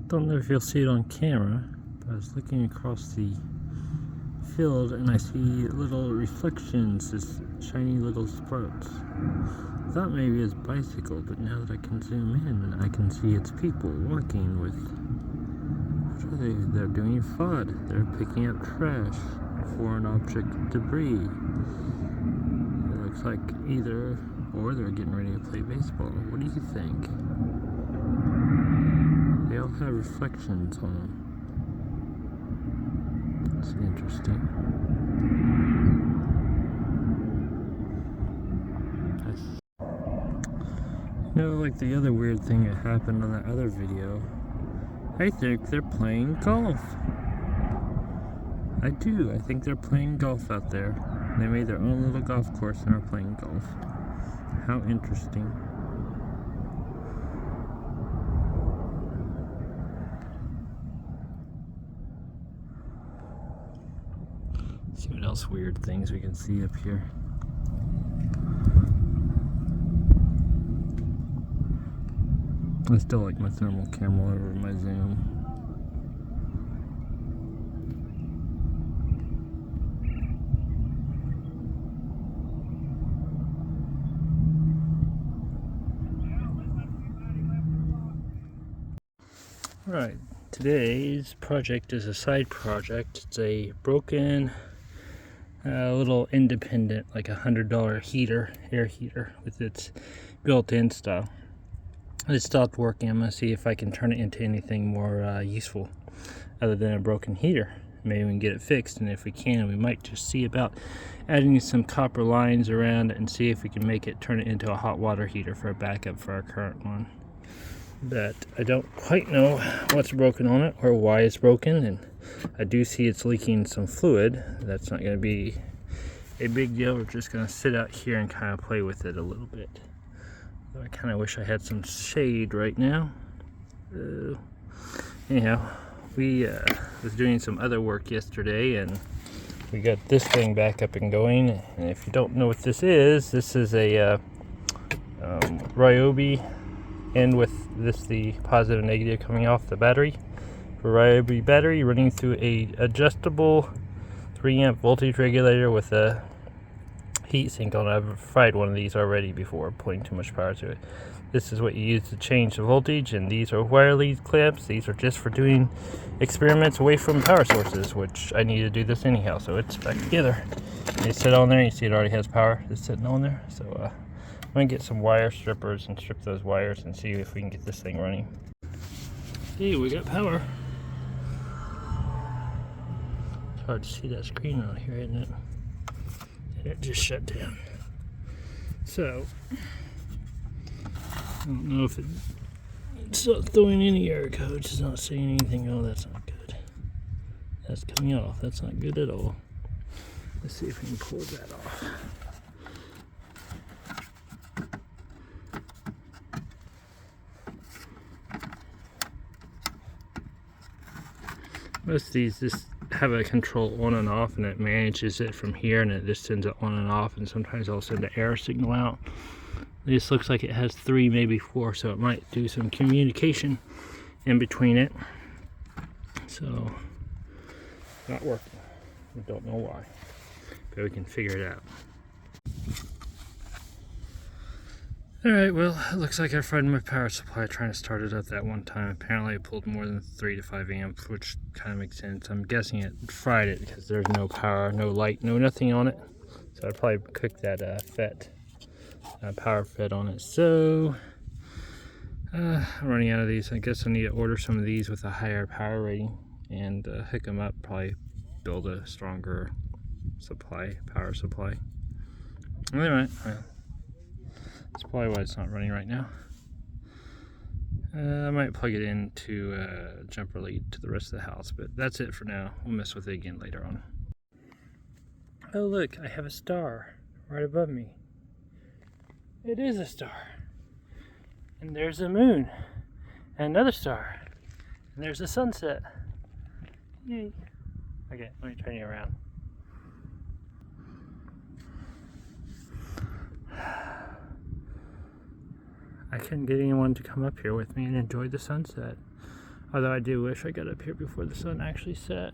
Don't know if you'll see it on camera, but I was looking across the field and I see little reflections, this shiny little sparks. I thought maybe it's bicycle, but now that I can zoom in, I can see it's people walking with, what are they? They're doing FOD. They're picking up trash, foreign object debris. It looks like either, or they're getting ready to play baseball. What do you think? They all have reflections on them. It's interesting. You know, like the other weird thing that happened on that other video, I think they're playing golf. I do. I think they're playing golf out there. They made their own little golf course and are playing golf. How interesting. Let's see what else weird things we can see up here. I still like my thermal camera over my zoom. Right, today's project is a side project. It's a broken little independent, like $100 heater, air heater with its built-in style. It stopped working. I'm going to see if I can turn it into anything more useful other than a broken heater. Maybe we can get it fixed, and if we can, we might just see about adding some copper lines around it and see if we can make it, turn it into a hot water heater for a backup for our current one. But I don't quite know what's broken on it or why it's broken, and I do see it's leaking some fluid. That's not going to be a big deal. We're just going to sit out here and kind of play with it a little bit. I kind of wish I had some shade right now. Anyhow, we was doing some other work yesterday, and we got this thing back up and going. And if you don't know what this is a Ryobi end with this, the positive and negative coming off the battery. For Ryobi battery running through a adjustable 3-amp voltage regulator with a heat sink on it. I've fried one of these already before, putting too much power to it. This is what you use to change the voltage, and these are wire lead clamps. These are just for doing experiments away from power sources, which I need to do this anyhow, so it's back together. They sit on there, you see it already has power. It's sitting on there, so I'm gonna get some wire strippers and strip those wires and see if we can get this thing running. Hey, we got power. It's hard to see that screen out here, isn't it? It just shut down. So I don't know if it's not throwing any error codes. It's not saying anything. Oh, that's not good. That's coming off. That's not good at all. Let's see if we can pull that off. Most of these just have a control on and off, and it manages it from here, and it just sends it on and off, and sometimes I'll send an error signal out. This looks like it has 3, maybe 4, so it might do some communication in between it. So, not working. We don't know why, but we can figure it out. Alright, well, it looks like I fried my power supply trying to start it up that one time. Apparently it pulled more than 3 to 5 amps, which kind of makes sense. I'm guessing it fried it because there's no power, no light, no nothing on it. So I'd probably cook that power FET on it. So, I'm running out of these. I guess I need to order some of these with a higher power rating and hook them up, probably build a stronger power supply. Anyway, that's probably why it's not running right now. I might plug it into a jumper lead to the rest of the house, but that's it for now. We'll mess with it again later on. Oh look, I have a star right above me. It is a star. And there's a moon. And another star. And there's a sunset. Yay. Okay, let me turn you around. I couldn't get anyone to come up here with me and enjoy the sunset. Although I do wish I got up here before the sun actually set.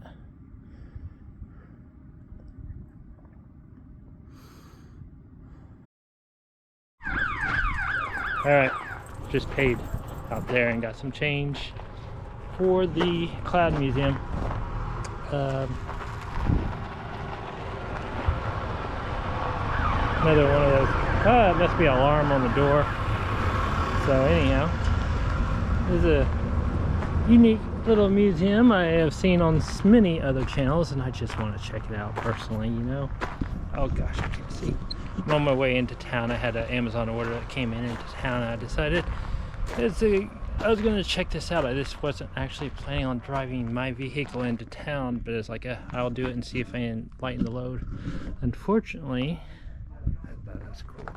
Alright, just paid out there and got some change for the Cloud Museum. Another one of those. Oh, it must be an alarm on the door. So anyhow, this is a unique little museum I have seen on many other channels, and I just want to check it out personally, you know. Oh gosh, I can't see. I'm on my way into town. I had an Amazon order that came into town, and I decided I was going to check this out. I just wasn't actually planning on driving my vehicle into town, but it's like, I'll do it and see if I can lighten the load. Unfortunately, that's cool.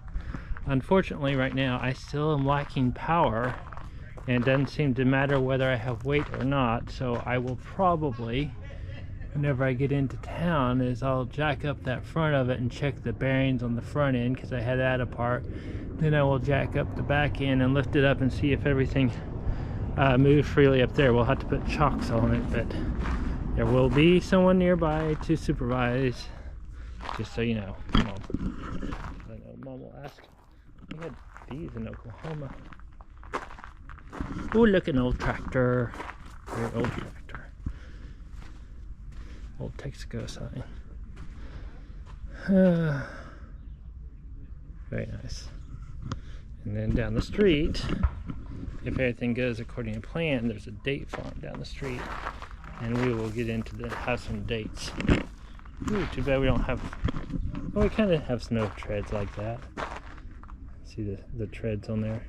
Unfortunately, right now, I still am lacking power, and it doesn't seem to matter whether I have weight or not, so I will probably, whenever I get into town, I'll jack up that front of it and check the bearings on the front end, because I had that apart. Then I will jack up the back end and lift it up and see if everything moves freely up there. We'll have to put chocks on it, but there will be someone nearby to supervise, just so you know. Come on. I know Mom will ask. We had these in Oklahoma. Oh, look, an old tractor. Very old tractor. Old Texaco sign. Very nice. And then down the street, if everything goes according to plan, there's a date farm down the street, and we will get into have some dates. Ooh, too bad we don't have. Well, we kind of have snow treads like that. See the treads on there.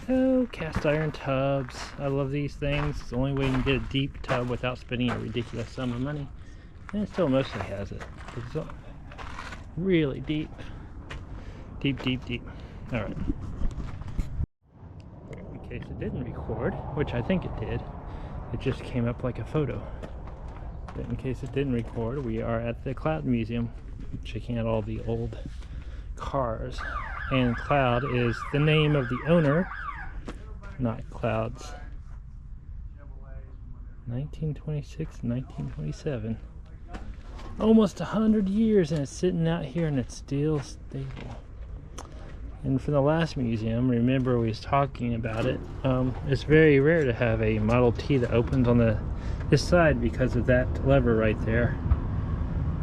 Oh, cast iron tubs. I love these things. It's the only way you can get a deep tub without spending a ridiculous sum of money. And it still mostly has it. It's really deep. Deep, deep, deep. Alright. In case it didn't record, which I think it did, it just came up like a photo. But in case it didn't record, we are at the Cloud Museum, checking out all the old cars. And Cloud is the name of the owner, not Clouds. 1926, 1927. Almost 100 years, and it's sitting out here and it's still stable. And for the last museum, remember we was talking about it, it's very rare to have a Model T that opens on this side because of that lever right there.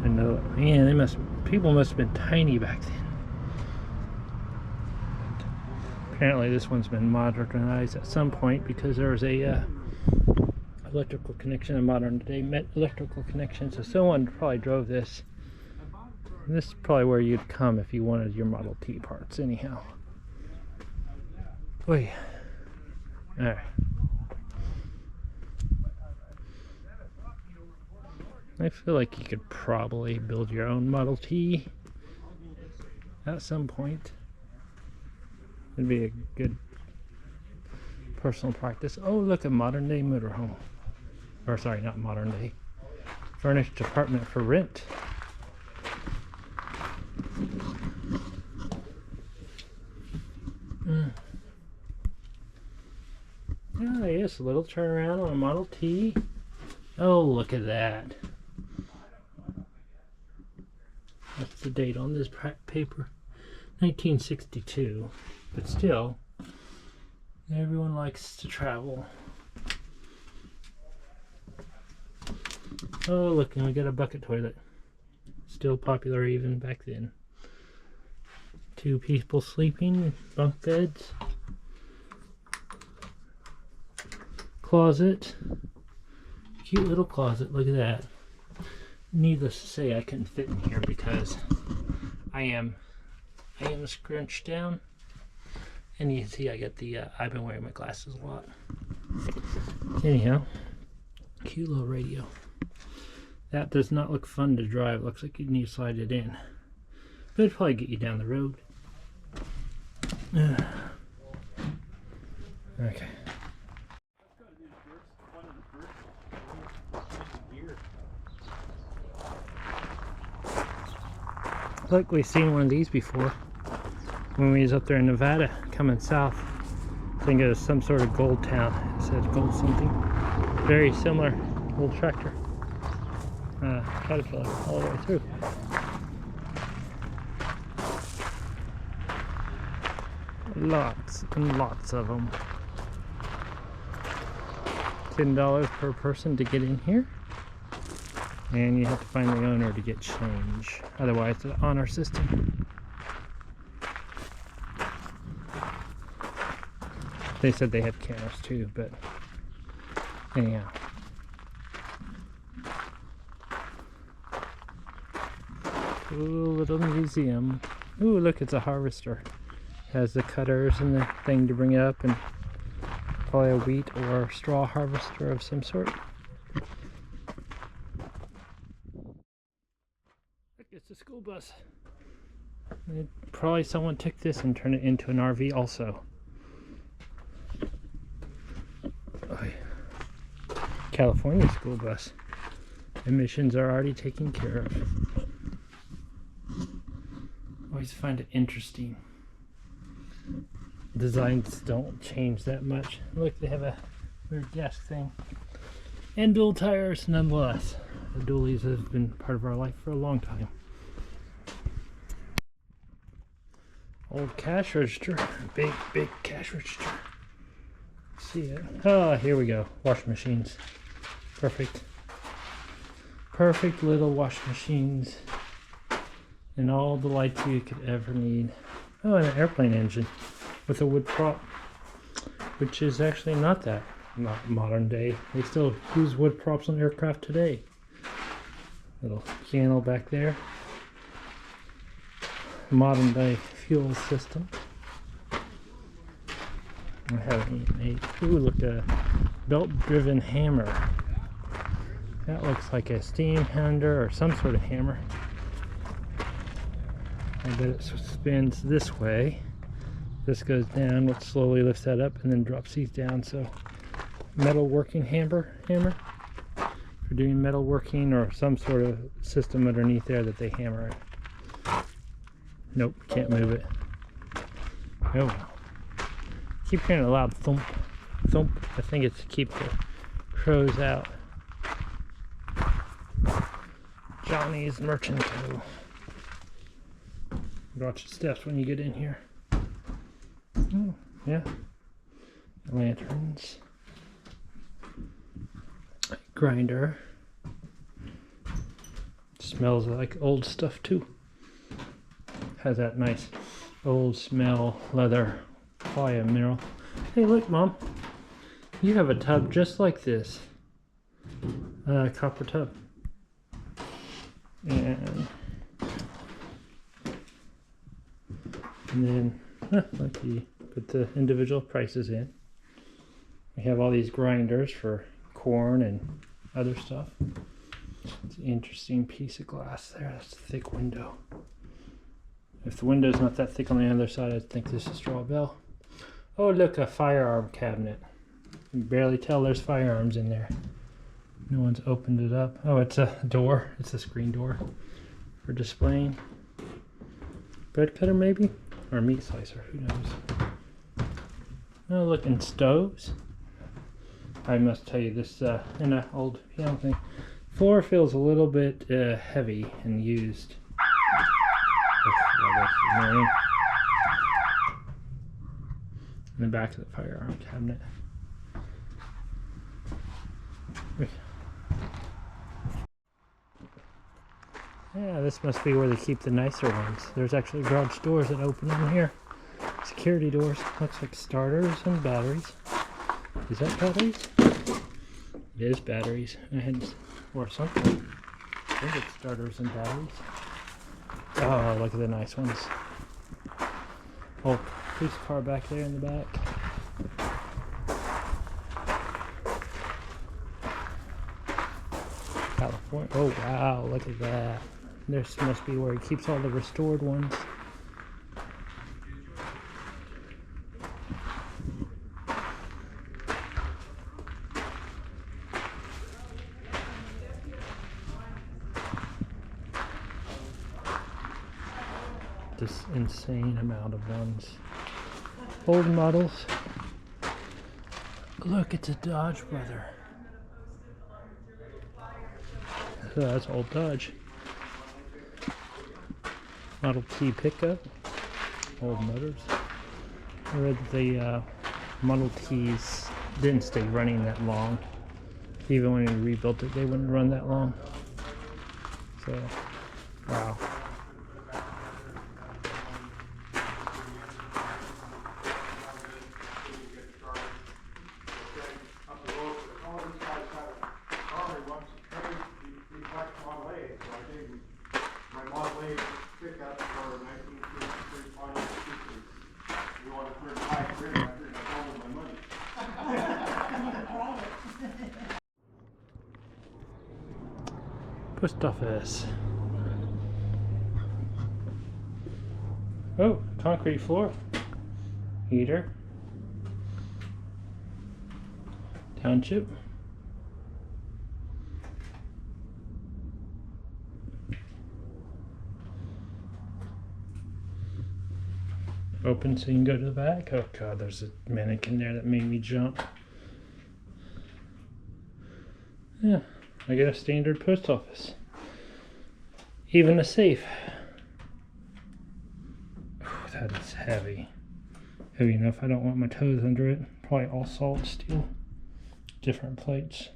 And man, people must have been tiny back then. Apparently this one's been modernized at some point because there was a electrical connection, a modern day electrical connection, so someone probably drove this. And this is probably where you'd come if you wanted your Model T parts anyhow. Wait. Alright. I feel like you could probably build your own Model T at some point. It'd be a good personal practice. Oh, look, a modern day motorhome. Or sorry, not modern day. Furnished apartment for rent. Oh, yes, a little turnaround on a Model T. Oh, look at that. That's the date on this paper. 1962. But still, everyone likes to travel. Oh, look, and we got a bucket toilet. Still popular even back then. 2 people sleeping, bunk beds. Closet. Cute little closet, look at that. Needless to say, I couldn't fit in here because I am scrunched down. And you can see I got the, I've been wearing my glasses a lot. Anyhow, cute little radio. That does not look fun to drive. Looks like you need to slide it in. But it'll probably get you down the road. Okay. Look, we've seen one of these before when we was up there in Nevada coming south. think it was some sort of gold town. It says gold something. Very similar old tractor. Caterpillar all the way through. Lots and lots of them. $10 per person to get in here. And you have to find the owner to get change. Otherwise, it's an honor system. They said they had cameras too, but anyhow. Ooh, little museum. Ooh, look, it's a harvester. Has the cutters and the thing to bring up, and probably a wheat or straw harvester of some sort. Look, it's a school bus. Probably someone took this and turned it into an RV also. California school bus. Emissions are already taken care of. Always find it interesting. Designs don't change that much. Look, they have a weird desk thing. And dual tires nonetheless. The dualies have been part of our life for a long time. Old cash register. Big cash register. See it. Oh, here we go. Washing machines. Perfect. Perfect little washing machines. And all the lights you could ever need. Oh, and an airplane engine with a wood prop, which is actually not modern day. They still use wood props on aircraft today. Little piano back there. Modern day fuel system. I haven't eaten a. Ooh, look, a belt-driven hammer. That looks like a steam hander or some sort of hammer. I bet it spins this way. This goes down, which slowly lifts that up and then drops these down. So, metal working hammer for doing metal working, or some sort of system underneath there that they hammer it. Nope, can't move it. Oh well. Keep hearing a loud thump, thump. I think it's to keep the crows out. Johnny's Merchant Co. Watch the steps when you get in here. Oh, yeah. Lanterns. Grinder. Smells like old stuff too. Has that nice old smell, leather, probably a mineral. Hey, look, Mom. You have a tub just like this. Copper tub. And then, look, you put the individual prices in. We have all these grinders for corn and other stuff. It's an interesting piece of glass there. That's a thick window. If the window's not that thick on the other side, I'd think this is straw bale. Oh, look, a firearm cabinet. You can barely tell there's firearms in there. No one's opened it up. Oh, it's a door. It's a screen door for displaying. Bread cutter, maybe? Or a meat slicer, who knows. Oh, look, and stoves. I must tell you this, in an old piano thing. Floor feels a little bit heavy and used. That's annoying. In the back of the firearm cabinet. Yeah, this must be where they keep the nicer ones. There's actually garage doors that open in here. Security doors. Looks like starters and batteries. Is that batteries? It is batteries. Or something. I think it's starters and batteries. Oh, look at the nice ones. Oh, police car back there in the back. California. Oh, wow, look at that. This must be where he keeps all the restored ones. This insane amount of ones. Old models. Look, it's a Dodge, brother. So that's old Dodge. Model T pickup. Old motors. I read the Model Ts didn't stay running that long. Even when we rebuilt it, they wouldn't run that long. So, wow. Post office. Oh, concrete floor. Heater. Township. Open so you can go to the back. Oh god, there's a mannequin there that made me jump. Yeah, I got a standard post office. Even a safe. Oh, that is heavy. Heavy enough I don't want my toes under it. Probably all solid steel. Different plates.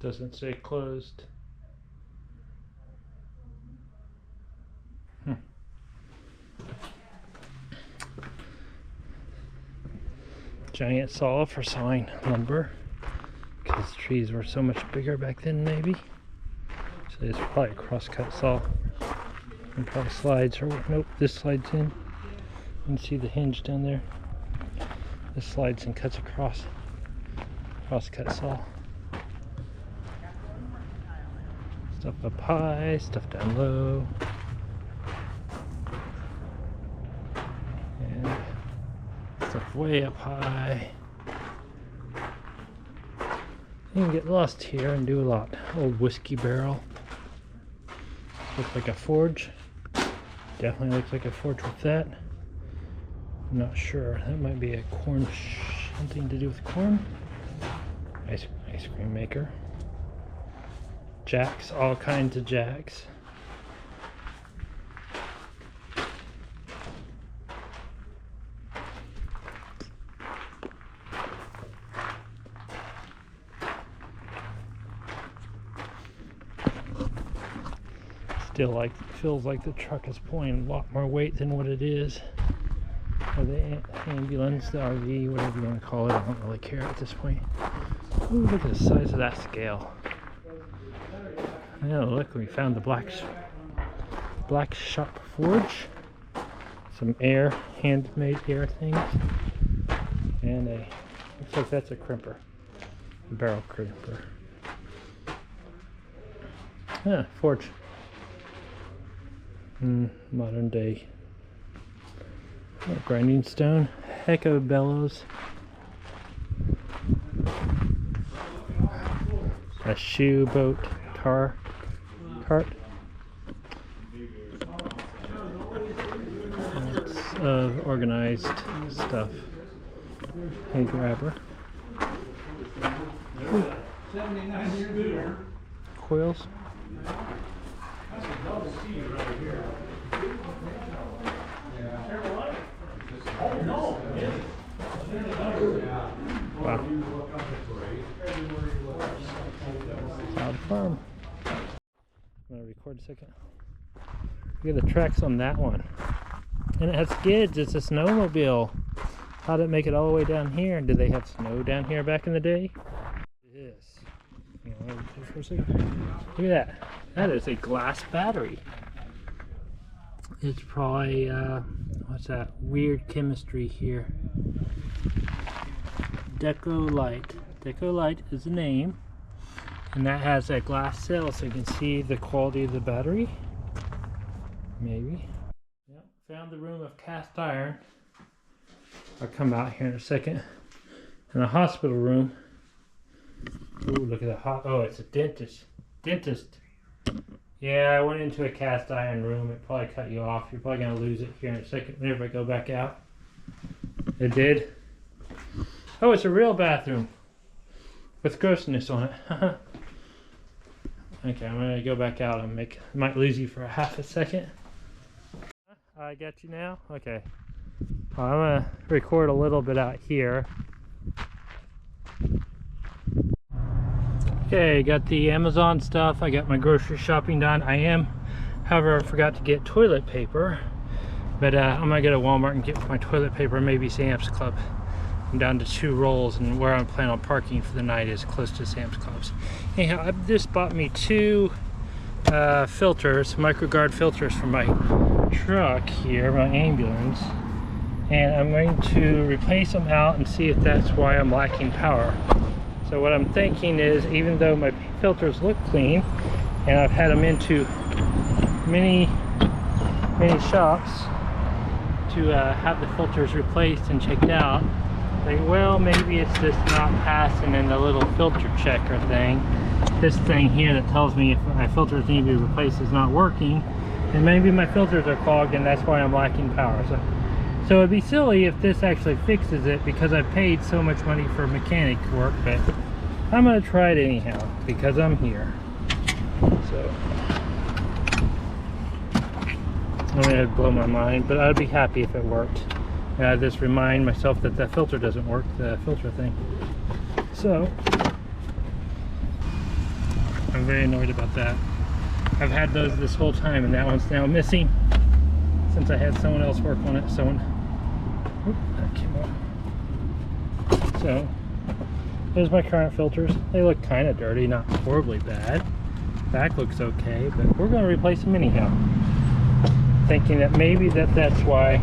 Doesn't say closed. Giant saw for sawing lumber, because trees were so much bigger back then, maybe. So it's probably a cross-cut saw. And probably slides, or nope, this slides in. You can see the hinge down there. This slides and cuts across. Cross-cut saw. Stuff up high, stuff down low. And stuff way up high. You can get lost here and do a lot. Old whiskey barrel. Looks like a forge. Definitely looks like a forge with that. I'm not sure. That might be a corn, something to do with corn. Ice cream maker. Jacks, all kinds of jacks. Still feels like the truck is pulling a lot more weight than what it is. Or the ambulance, the RV, whatever you want to call it. I don't really care at this point. Ooh, look at the size of that scale. Yeah, look, we found the black shop forge. Some handmade air things. And looks like that's a crimper. A barrel crimper. Yeah, forge. Modern day. Grinding stone. Heck of bellows. A shoe boat cart. It's organized stuff. Hay grabber. Coils. Wow. Cloud Farm. I'm gonna record a second. Look at the tracks on that one. And it has skids. It's a snowmobile. How did it make it all the way down here? Did they have snow down here back in the day? It is. For a second. Look at that. That is a glass battery. It's probably, what's that weird chemistry here? Decolite. Decolite is the name. And that has a glass cell so you can see the quality of the battery. Maybe. Yep, found the room of cast iron. I'll come out here in a second. In the hospital room. Ooh, look at that oh, it's a dentist. Yeah, I went into a cast iron room. It probably cut you off. You're probably going to lose it here in a second whenever I go back out. It did? Oh, it's a real bathroom with grossness on it. Okay, I'm going to go back out and might lose you for a half a second. I got you now? Okay. I'm going to record a little bit out here. Okay, got the Amazon stuff. I got my grocery shopping done. However, I forgot to get toilet paper. But I'm gonna go to Walmart and get my toilet paper, maybe Sam's Club. I'm down to 2 rolls, and where I'm planning on parking for the night is close to Sam's Club's. Anyhow, I just bought me 2 filters, MicroGuard filters for my truck here, my ambulance. And I'm going to replace them out and see if that's why I'm lacking power. So what I'm thinking is, even though my filters look clean, and I've had them into many shops to have the filters replaced and checked out, like, well, maybe it's just not passing in the little filter checker thing. This thing here that tells me if my filters need to be replaced is not working, and maybe my filters are clogged and that's why I'm lacking power. So it'd be silly if this actually fixes it, because I paid so much money for mechanic work, but I'm gonna try it anyhow because I'm here. So I'm gonna blow my mind, but I'd be happy if it worked. And I just remind myself that the filter doesn't work, the filter thing. So I'm very annoyed about that. I've had those this whole time, and that one's now missing since I had someone else work on it. Oop, that came off. So there's my current filters. They look kind of dirty, not horribly bad. Back looks okay, but we're going to replace them anyhow. Thinking that maybe that's why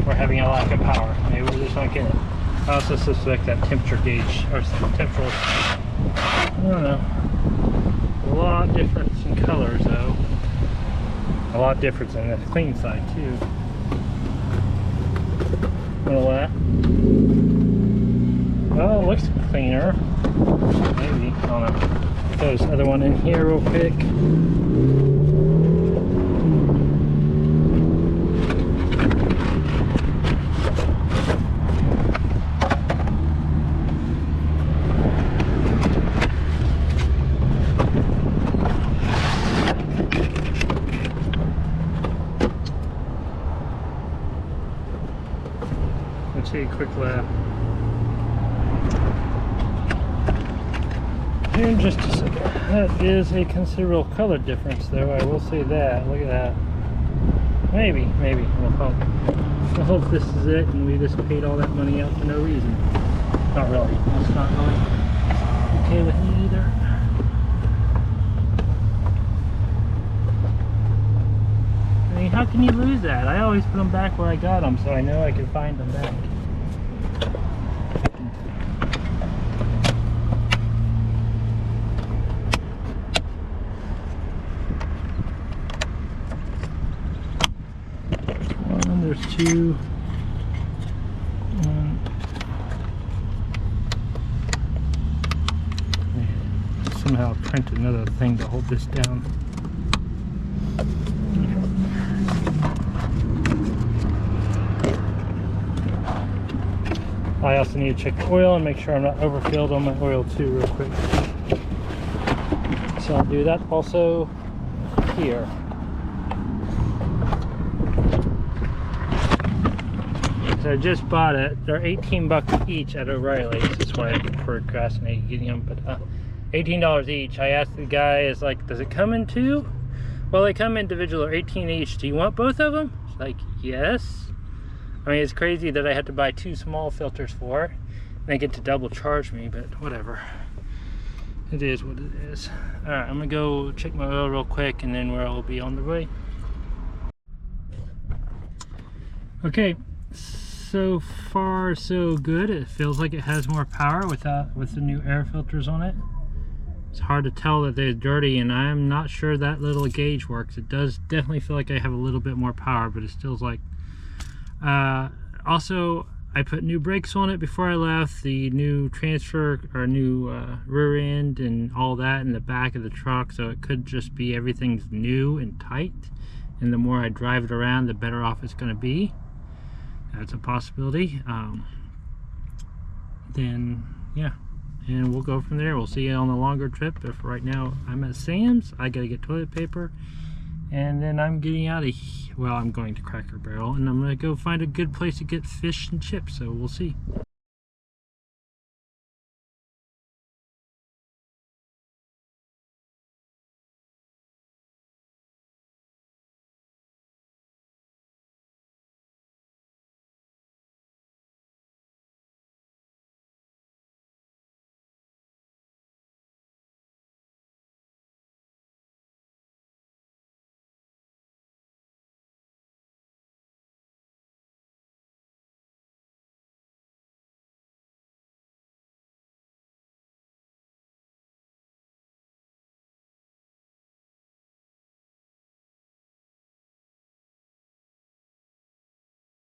we're having a lack of power. Maybe we're just not getting it. I also suspect that temperature gauge, or temporal, I don't know. A lot difference in colors though. A lot difference in the clean side too. Little that. Oh, it looks cleaner. Maybe. I don't know. Throw this other one in here real quick. Let's see a quick lap. In just a second. That is a considerable color difference though, I will say that. Look at that. Maybe. We'll hope. I hope this is it and we just paid all that money out for no reason. Not really. That's not really okay with me either. I mean, how can you lose that? I always put them back where I got them, so I know I can find them back. There's 2. Somehow print another thing to hold this down. I also need to check the oil and make sure I'm not overfilled on my oil too real quick. So I'll do that also here. So I just bought it. They're 18 bucks each at O'Reilly's. That's why I procrastinated getting them. But $18 each. I asked the guy, is like, does it come in 2? Well, they come individual, or 18 each. Do you want both of them? It's like, yes. I mean, it's crazy that I had to buy 2 small filters for it. And they get to double charge me, but whatever. It is what it is. Alright, I'm gonna go check my oil real quick and then we'll be on the way. Okay. So far so good. It feels like it has more power with the new air filters on it. It's hard to tell that they're dirty, and I'm not sure that little gauge works. It does definitely feel like I have a little bit more power, but it still's like also I put new brakes on it before I left, the new transfer or new rear end and all that in the back of the truck, so it could just be everything's new and tight, and the more I drive it around, the better off it's going to be. That's a possibility. Then yeah, and we'll go from there. We'll see you on the longer trip. But for right now, I'm at Sam's. I gotta get toilet paper, and then I'm getting out of here. Well, I'm going to Cracker Barrel, and I'm gonna go find a good place to get fish and chips, so we'll see.